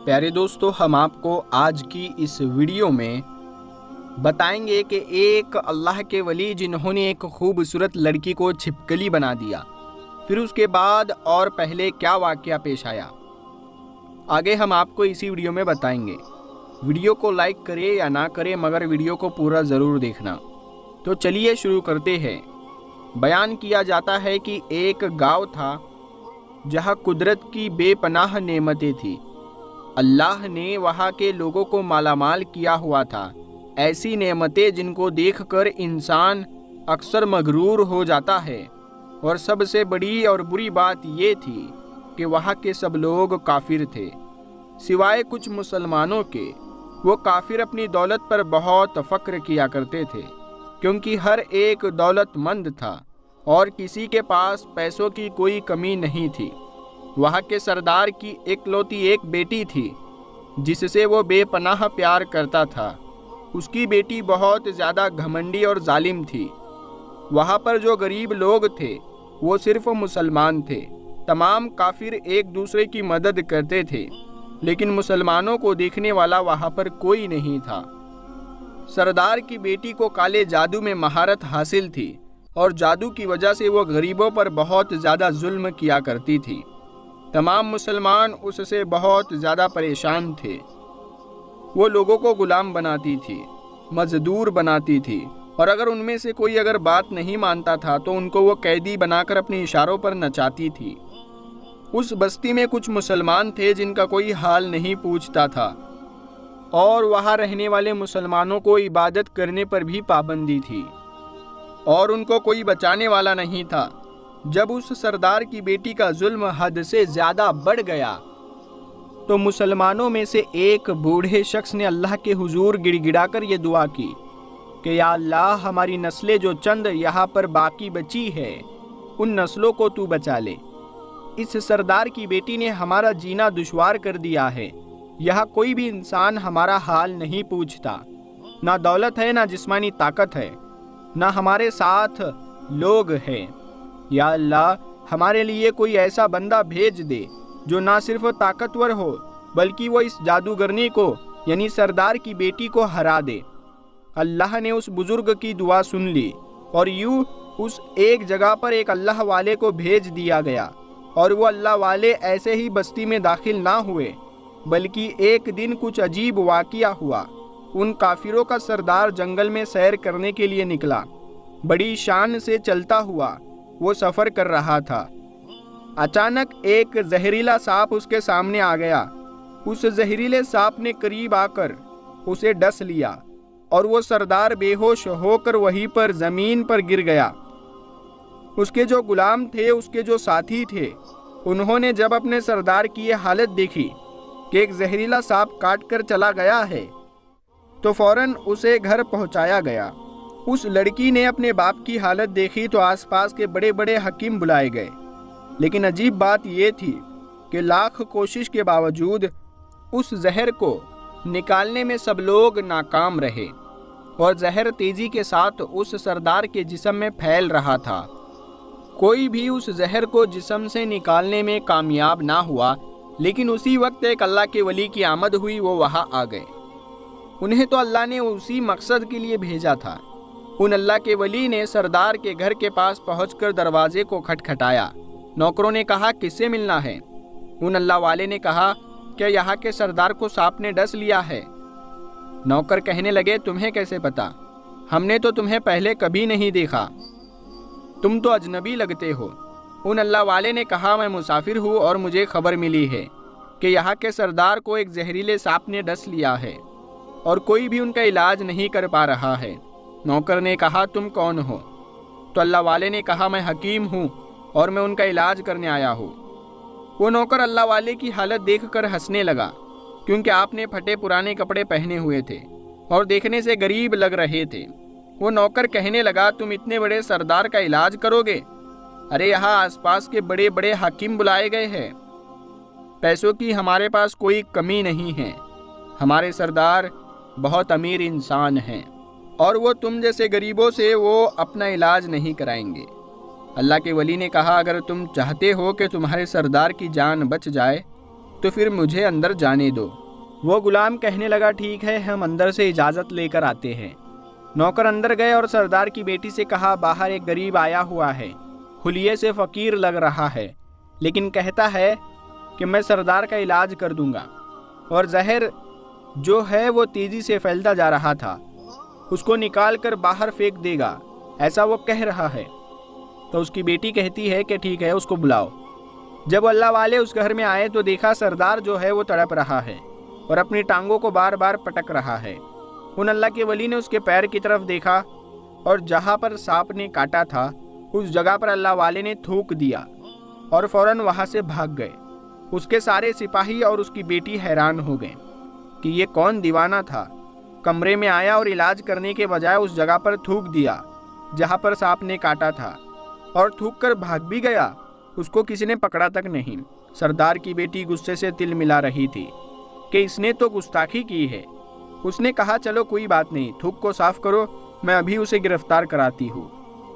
پیارے دوستو، ہم آپ کو آج کی اس ویڈیو میں بتائیں گے کہ ایک اللہ کے ولی جنہوں نے ایک خوبصورت لڑکی کو چھپکلی بنا دیا، پھر اس کے بعد اور پہلے کیا واقعہ پیش آیا، آگے ہم آپ کو اسی ویڈیو میں بتائیں گے۔ ویڈیو کو لائک کرے یا نہ کرے مگر ویڈیو کو پورا ضرور دیکھنا۔ تو چلیے شروع کرتے ہیں۔ بیان کیا جاتا ہے کہ ایک گاؤں تھا جہاں قدرت کی بے پناہ نعمتیں تھیں۔ اللہ نے وہاں کے لوگوں کو مالا مال کیا ہوا تھا، ایسی نعمتیں جن کو دیکھ کر انسان اکثر مغرور ہو جاتا ہے، اور سب سے بڑی اور بری بات یہ تھی کہ وہاں کے سب لوگ کافر تھے سوائے کچھ مسلمانوں کے۔ وہ کافر اپنی دولت پر بہت فخر کیا کرتے تھے، کیونکہ ہر ایک دولت مند تھا اور کسی کے پاس پیسوں کی کوئی کمی نہیں تھی۔ وہاں کے سردار کی اکلوتی ایک بیٹی تھی جس سے وہ بے پناہ پیار کرتا تھا۔ اس کی بیٹی بہت زیادہ گھمنڈی اور ظالم تھی۔ وہاں پر جو غریب لوگ تھے وہ صرف مسلمان تھے۔ تمام کافر ایک دوسرے کی مدد کرتے تھے، لیکن مسلمانوں کو دیکھنے والا وہاں پر کوئی نہیں تھا۔ سردار کی بیٹی کو کالے جادو میں مہارت حاصل تھی، اور جادو کی وجہ سے وہ غریبوں پر بہت زیادہ ظلم کیا کرتی تھی۔ تمام مسلمان اس سے بہت زیادہ پریشان تھے۔ وہ لوگوں کو غلام بناتی تھی، مزدور بناتی تھی، اور اگر ان میں سے کوئی بات نہیں مانتا تھا تو ان کو وہ قیدی بنا کر اپنے اشاروں پر نچاتی تھی۔ اس بستی میں کچھ مسلمان تھے جن کا کوئی حال نہیں پوچھتا تھا، اور وہاں رہنے والے مسلمانوں کو عبادت کرنے پر بھی پابندی تھی، اور ان کو کوئی بچانے والا نہیں تھا۔ جب اس سردار کی بیٹی کا ظلم حد سے زیادہ بڑھ گیا تو مسلمانوں میں سے ایک بوڑھے شخص نے اللہ کے حضور گڑ گڑا کر یہ دعا کی کہ یا اللہ، ہماری نسلیں جو چند یہاں پر باقی بچی ہے ان نسلوں کو تو بچا لے۔ اس سردار کی بیٹی نے ہمارا جینا دشوار کر دیا ہے۔ یہاں کوئی بھی انسان ہمارا حال نہیں پوچھتا، نہ دولت ہے، نہ جسمانی طاقت ہے، نہ ہمارے ساتھ لوگ ہیں۔ یا اللہ، ہمارے لیے کوئی ایسا بندہ بھیج دے جو نہ صرف طاقتور ہو بلکہ وہ اس جادوگرنی کو یعنی سردار کی بیٹی کو ہرا دے۔ اللہ نے اس بزرگ کی دعا سن لی، اور یوں اس ایک جگہ پر ایک اللہ والے کو بھیج دیا گیا، اور وہ اللہ والے ایسے ہی بستی میں داخل نہ ہوئے بلکہ ایک دن کچھ عجیب واقعہ ہوا۔ ان کافروں کا سردار جنگل میں سیر کرنے کے لیے نکلا۔ بڑی شان سے چلتا ہوا وہ سفر کر رہا تھا۔ اچانک ایک زہریلا سانپ اس کے سامنے آ گیا۔ اس زہریلے سانپ نے قریب آ کر اسے ڈس لیا، اور وہ سردار بے ہوش ہو کر وہیں پر زمین پر گر گیا۔ اس کے جو غلام تھے، اس کے جو ساتھی تھے، انہوں نے جب اپنے سردار کی یہ حالت دیکھی کہ ایک زہریلا سانپ کاٹ کر چلا گیا ہے تو فوراً اسے گھر پہنچایا گیا۔ اس لڑکی نے اپنے باپ کی حالت دیکھی تو آس پاس کے بڑے بڑے حکیم بلائے گئے، لیکن عجیب بات یہ تھی کہ لاکھ کوشش کے باوجود اس زہر کو نکالنے میں سب لوگ ناکام رہے، اور زہر تیزی کے ساتھ اس سردار کے جسم میں پھیل رہا تھا۔ کوئی بھی اس زہر کو جسم سے نکالنے میں کامیاب نہ ہوا، لیکن اسی وقت ایک اللہ کے ولی کی آمد ہوئی۔ وہ وہاں آ گئے۔ انہیں تو اللہ نے اسی مقصد کے لیے بھیجا تھا۔ ان اللہ کے ولی نے سردار کے گھر کے پاس پہنچ کر دروازے کو کھٹکھٹایا۔ نوکروں نے کہا کس سے ملنا ہے؟ ان اللہ والے نے کہا کہ یہاں کے سردار کو سانپ نے ڈس لیا ہے۔ نوکر کہنے لگے تمہیں کیسے پتا؟ ہم نے تو تمہیں پہلے کبھی نہیں دیکھا، تم تو اجنبی لگتے ہو۔ ان اللہ والے نے کہا میں مسافر ہوں اور مجھے خبر ملی ہے کہ یہاں کے سردار کو ایک زہریلے سانپ نے ڈس لیا ہے، اور کوئی بھی ان کا علاج نہیں کر پا رہا ہے۔ نوکر نے کہا تم کون ہو؟ تو اللہ والے نے کہا میں حکیم ہوں اور میں ان کا علاج کرنے آیا ہوں۔ وہ نوکر اللہ والے کی حالت دیکھ کر ہنسنے لگا، کیونکہ آپ نے پھٹے پرانے کپڑے پہنے ہوئے تھے اور دیکھنے سے غریب لگ رہے تھے۔ وہ نوکر کہنے لگا تم اتنے بڑے سردار کا علاج کرو گے؟ ارے یہاں آس پاس کے بڑے بڑے حکیم بلائے گئے ہیں، پیسوں کی ہمارے پاس کوئی کمی نہیں ہے، ہمارے سردار بہت امیر انسان ہیں، اور وہ تم جیسے غریبوں سے وہ اپنا علاج نہیں کرائیں گے۔ اللہ کے ولی نے کہا اگر تم چاہتے ہو کہ تمہارے سردار کی جان بچ جائے تو پھر مجھے اندر جانے دو۔ وہ غلام کہنے لگا ٹھیک ہے، ہم اندر سے اجازت لے کر آتے ہیں۔ نوکر اندر گئے اور سردار کی بیٹی سے کہا باہر ایک غریب آیا ہوا ہے، حلیے سے فقیر لگ رہا ہے، لیکن کہتا ہے کہ میں سردار کا علاج کر دوں گا، اور زہر جو ہے وہ تیزی سے پھیلتا جا رہا تھا، اس کو نکال کر باہر پھینک دے گا، ایسا وہ کہہ رہا ہے۔ تو اس کی بیٹی کہتی ہے کہ ٹھیک ہے، اس کو بلاؤ۔ جب اللہ والے اس گھر میں آئے تو دیکھا سردار جو ہے وہ تڑپ رہا ہے اور اپنی ٹانگوں کو بار بار پٹک رہا ہے۔ ان اللہ کے ولی نے اس کے پیر کی طرف دیکھا اور جہاں پر سانپ نے کاٹا تھا اس جگہ پر اللہ والے نے تھوک دیا اور فوراً وہاں سے بھاگ گئے۔ اس کے سارے سپاہی اور اس کی بیٹی حیران ہو گئے کہ یہ کون دیوانہ تھا، کمرے میں آیا اور علاج کرنے کے بجائے اس جگہ پر تھوک دیا جہاں پر سانپ نے کاٹا تھا، اور تھوک کر بھاگ بھی گیا، اس کو کسی نے پکڑا تک نہیں۔ سردار کی بیٹی غصے سے تل ملا رہی تھی کہ اس نے تو گستاخی کی ہے۔ اس نے کہا چلو کوئی بات نہیں، تھوک کو صاف کرو، میں ابھی اسے گرفتار کراتی ہوں۔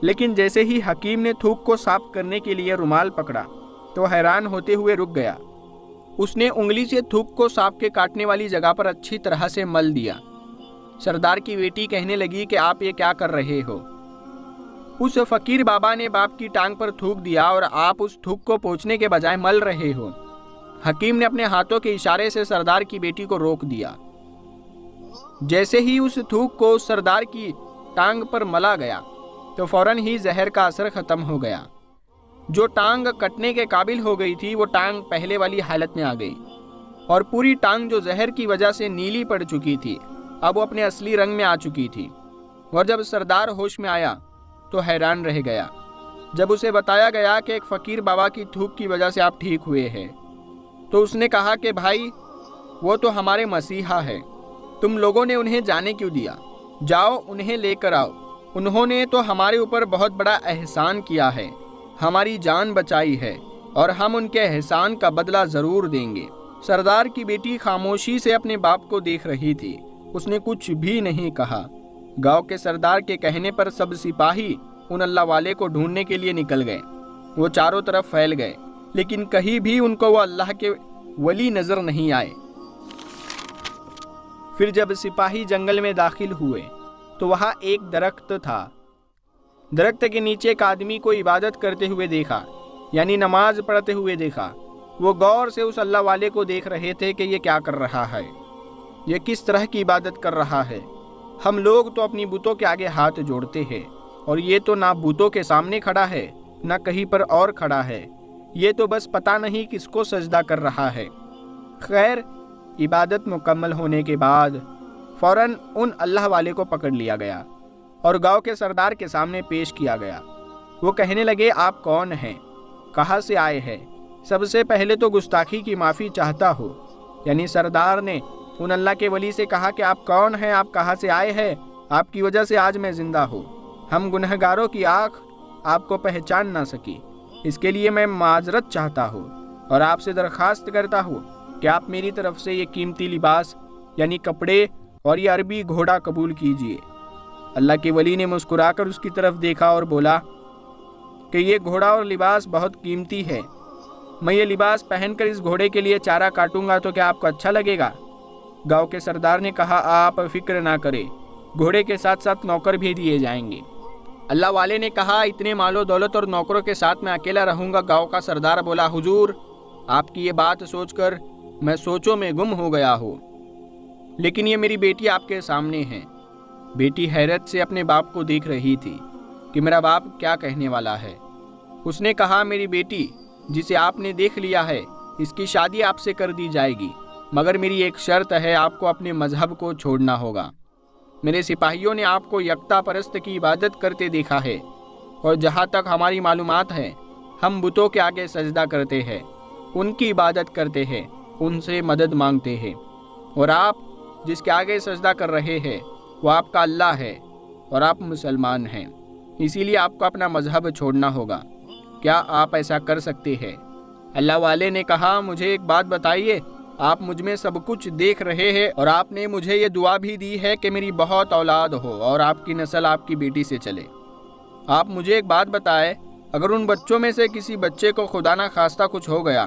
لیکن جیسے ہی حکیم نے تھوک کو صاف کرنے کے لیے رومال پکڑا تو حیران ہوتے ہوئے رک گیا۔ اس نے انگلی سے تھوک کو سانپ کے کاٹنے والی جگہ پر اچھی طرح سے مل دیا۔ سردار کی بیٹی کہنے لگی کہ آپ یہ کیا کر رہے ہو؟ اس فقیر بابا نے باپ کی ٹانگ پر تھوک دیا اور آپ اس تھوک کو پوچھنے کے بجائے مل رہے ہو۔ حکیم نے اپنے ہاتھوں کے اشارے سے سردار کی بیٹی کو روک دیا۔ جیسے ہی اس تھوک کو سردار کی ٹانگ پر ملا گیا تو فوراً ہی زہر کا اثر ختم ہو گیا۔ جو ٹانگ کٹنے کے قابل ہو گئی تھی وہ ٹانگ پہلے والی حالت میں آ گئی، اور پوری ٹانگ جو زہر کی وجہ سے نیلی پڑ چکی تھی اب وہ اپنے اصلی رنگ میں آ چکی تھی۔ اور جب سردار ہوش میں آیا تو حیران رہ گیا جب اسے بتایا گیا کہ ایک فقیر بابا کی تھوک کی وجہ سے آپ ٹھیک ہوئے ہیں۔ تو اس نے کہا کہ بھائی وہ تو ہمارے مسیحا ہے، تم لوگوں نے انہیں جانے کیوں دیا؟ جاؤ انہیں لے کر آؤ، انہوں نے تو ہمارے اوپر بہت بڑا احسان کیا ہے، ہماری جان بچائی ہے، اور ہم ان کے احسان کا بدلہ ضرور دیں گے۔ سردار کی بیٹی خاموشی سے اپنے باپ کو دیکھ رہی تھی، اس نے کچھ بھی نہیں کہا۔ گاؤں کے سردار کے کہنے پر سب سپاہی ان اللہ والے کو ڈھونڈنے کے لیے نکل گئے۔ وہ چاروں طرف پھیل گئے، لیکن کہیں بھی ان کو وہ اللہ کے ولی نظر نہیں آئے۔ پھر جب سپاہی جنگل میں داخل ہوئے تو وہاں ایک درخت تھا۔ درخت کے نیچے ایک آدمی کو عبادت کرتے ہوئے دیکھا، یعنی نماز پڑھتے ہوئے دیکھا۔ وہ غور سے اس اللہ والے کو دیکھ رہے تھے کہ یہ کیا کر رہا ہے، یہ کس طرح کی عبادت کر رہا ہے۔ ہم لوگ تو اپنی بتوں کے آگے ہاتھ جوڑتے ہیں، اور یہ تو نہ بتوں کے سامنے کھڑا ہے نہ کہیں پر اور کھڑا ہے، یہ تو بس پتہ نہیں کس کو سجدہ کر رہا ہے۔ خیر، عبادت مکمل ہونے کے بعد فوراً ان اللہ والے کو پکڑ لیا گیا اور گاؤں کے سردار کے سامنے پیش کیا گیا۔ وہ کہنے لگے آپ کون ہیں، کہاں سے آئے ہیں؟ سب سے پہلے تو گستاخی کی معافی چاہتا ہو، یعنی سردار نے ان اللہ کے ولی سے کہا کہ آپ کون ہیں، آپ کہاں سے آئے ہیں، آپ کی وجہ سے آج میں زندہ ہوں، ہم گنہگاروں کی آنکھ آپ کو پہچان نہ سکی، اس کے لیے میں معذرت چاہتا ہوں اور آپ سے درخواست کرتا ہوں کہ آپ میری طرف سے یہ قیمتی لباس یعنی کپڑے اور یہ عربی گھوڑا قبول کیجیے۔ اللہ کے ولی نے مسکرا کر اس کی طرف دیکھا اور بولا کہ یہ گھوڑا اور لباس بہت قیمتی ہے، میں یہ لباس پہن کر اس گھوڑے کے لیے چارہ کاٹوں گا تو کیا آپ کو اچھا لگے گا؟ گاؤں کے سردار نے کہا آپ فکر نہ کریں، گھوڑے کے ساتھ ساتھ نوکر بھی دیے جائیں گے۔ اللہ والے نے کہا اتنے مال و دولت اور نوکروں کے ساتھ میں اکیلا رہوں گا؟ گاؤں کا سردار بولا حضور، آپ کی یہ بات سوچ کر میں سوچوں میں گم ہو گیا ہوں، لیکن یہ میری بیٹی آپ کے سامنے ہے۔ بیٹی حیرت سے اپنے باپ کو دیکھ رہی تھی کہ میرا باپ کیا کہنے والا ہے۔ اس نے کہا میری بیٹی جسے آپ نے دیکھ لیا ہے اس کی شادی آپ سے کر دی جائے گی، مگر میری ایک شرط ہے، آپ کو اپنے مذہب کو چھوڑنا ہوگا۔ میرے سپاہیوں نے آپ کو یکتا پرست کی عبادت کرتے دیکھا ہے، اور جہاں تک ہماری معلومات ہے ہم بتوں کے آگے سجدہ کرتے ہیں، ان کی عبادت کرتے ہیں، ان سے مدد مانگتے ہیں، اور آپ جس کے آگے سجدہ کر رہے ہیں وہ آپ کا اللہ ہے اور آپ مسلمان ہیں، اسی لیے آپ کو اپنا مذہب چھوڑنا ہوگا۔ کیا آپ ایسا کر سکتے ہیں؟ اللہ والے نے کہا مجھے ایک بات بتائیے، آپ مجھ میں سب کچھ دیکھ رہے ہیں اور آپ نے مجھے یہ دعا بھی دی ہے کہ میری بہت اولاد ہو اور آپ کی نسل آپ کی بیٹی سے چلے۔ آپ مجھے ایک بات بتائیں، اگر ان بچوں میں سے کسی بچے کو خدا نہ خواستہ کچھ ہو گیا